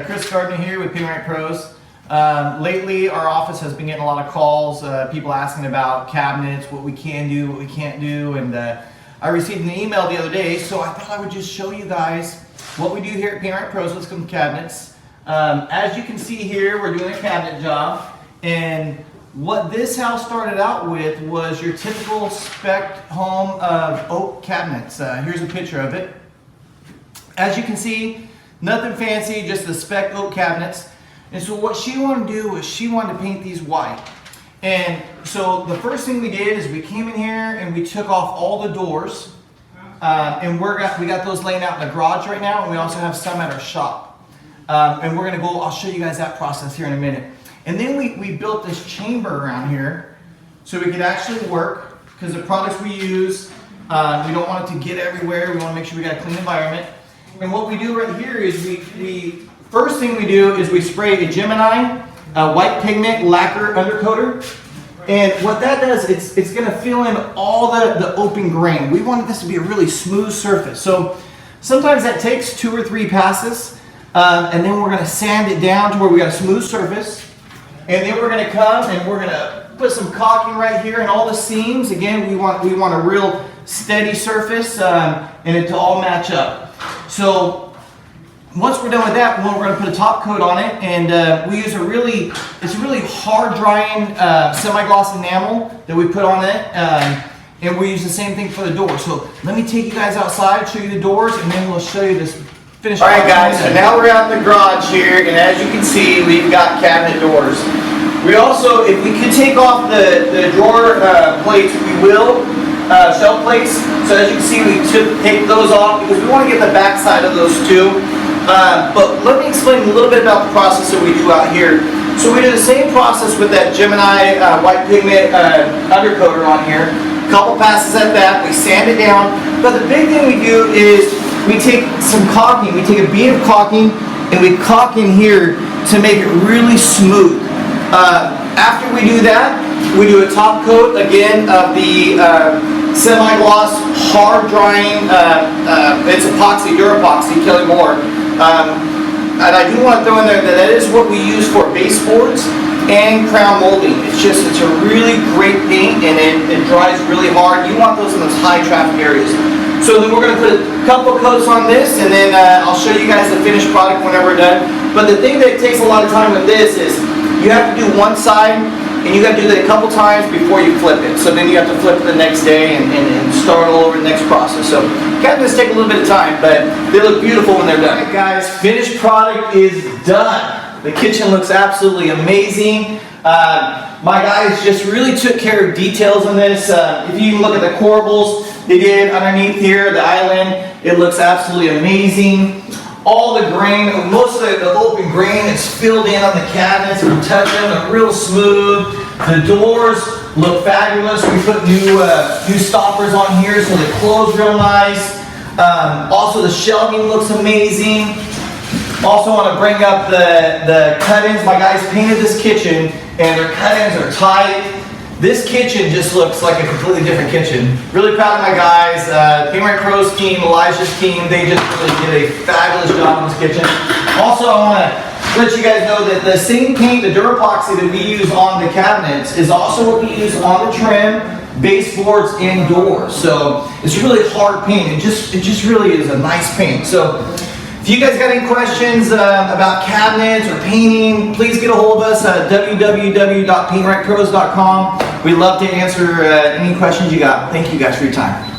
Chris Gardner here with PaintRite Pros. Lately, our office has been getting a lot of calls, people asking about cabinets, what we can do, what we can't do, and I received an email the other day, so I thought I would just show you guys what we do here at PaintRite Pros with some cabinets. As you can see here, we're doing a cabinet job, and what this house started out with was your typical spec home of oak cabinets. Here's a picture of it. As you can see, nothing fancy, just the spec oak cabinets. And so what she wanted to do was she wanted to paint these white. And so the first thing we did is we came in here and we took off all the doors. And we got those laying out in the garage right now, and we also have some at our shop. And we're gonna go, I'll show you guys that process here in a minute. And then we built this chamber around here so we could actually work, because the products we use, we don't want it to get everywhere. We want to make sure we got a clean environment. And what we do right here is first thing we do is we spray a Gemini white pigment lacquer undercoater. And what that does, it's going to fill in all the open grain. We wanted this to be a really smooth surface. So sometimes that takes 2 or 3 passes. And then we're going to sand it down to where we got a smooth surface. And then we're going to come and we're going to put some caulking right here in all the seams. Again, we want a real steady surface and it to all match up. So once we're done with that, we're going to put a top coat on it, and we use it's a really hard drying semi-gloss enamel that we put on it, and we use the same thing for the door. So let me take you guys outside, show you the doors, and then we'll show you this finished. All right, guys. So now we're out in the garage here, and as you can see, we've got cabinet doors. We also, if we could take off the drawer plates, we will. Shelf plates. So as you can see, we take those off because we want to get the back side of those too. But let me explain a little bit about the process that we do out here. So we do the same process with that Gemini white pigment undercoater on here. A couple passes at that. We sand it down. But the big thing we do is we take some caulking. We take a bead of caulking and we caulk in here to make it really smooth. After we do that, we do a top coat again of the semi-gloss hard drying, it's epoxy, Durapoxy, Kelly Moore. And I do want to throw in there that is what we use for baseboards and crown molding. It's a really great paint, and it dries really hard. You want those in those high traffic areas. So then we're going to put a couple coats on this, and then I'll show you guys the finished product whenever we're done. But the thing that takes a lot of time with this is you have to do one side, and you got to do that a couple times before you flip it. So then you have to flip it the next day and start all over the next process. So cabinets take a little bit of time, but they look beautiful when they're done. All right, guys, finished product is done. The kitchen looks absolutely amazing. My guys just really took care of details on this. If you look at the corbels they did underneath here, the island, it looks absolutely amazing. All the grain, most of the open grain is filled in on the cabinets. We touch them, they're real smooth. The doors look fabulous. We put new stoppers on here so they close real nice. Also the shelving looks amazing. Also want to bring up the cut-ins. My guys painted this kitchen and their cut-ins are tight. This kitchen just looks like a completely different kitchen. Really proud of my guys, PaintRite Pros team, Elijah's team. They just really did a fabulous job in this kitchen. Also, I want to let you guys know that the same paint, the Durapoxy that we use on the cabinets, is also what we use on the trim, baseboards, and doors. So it's really hard paint. It just really is a nice paint. So if you guys got any questions about cabinets or painting, please get a hold of us at www.paintritepros.com. We'd love to answer any questions you got. Thank you guys for your time.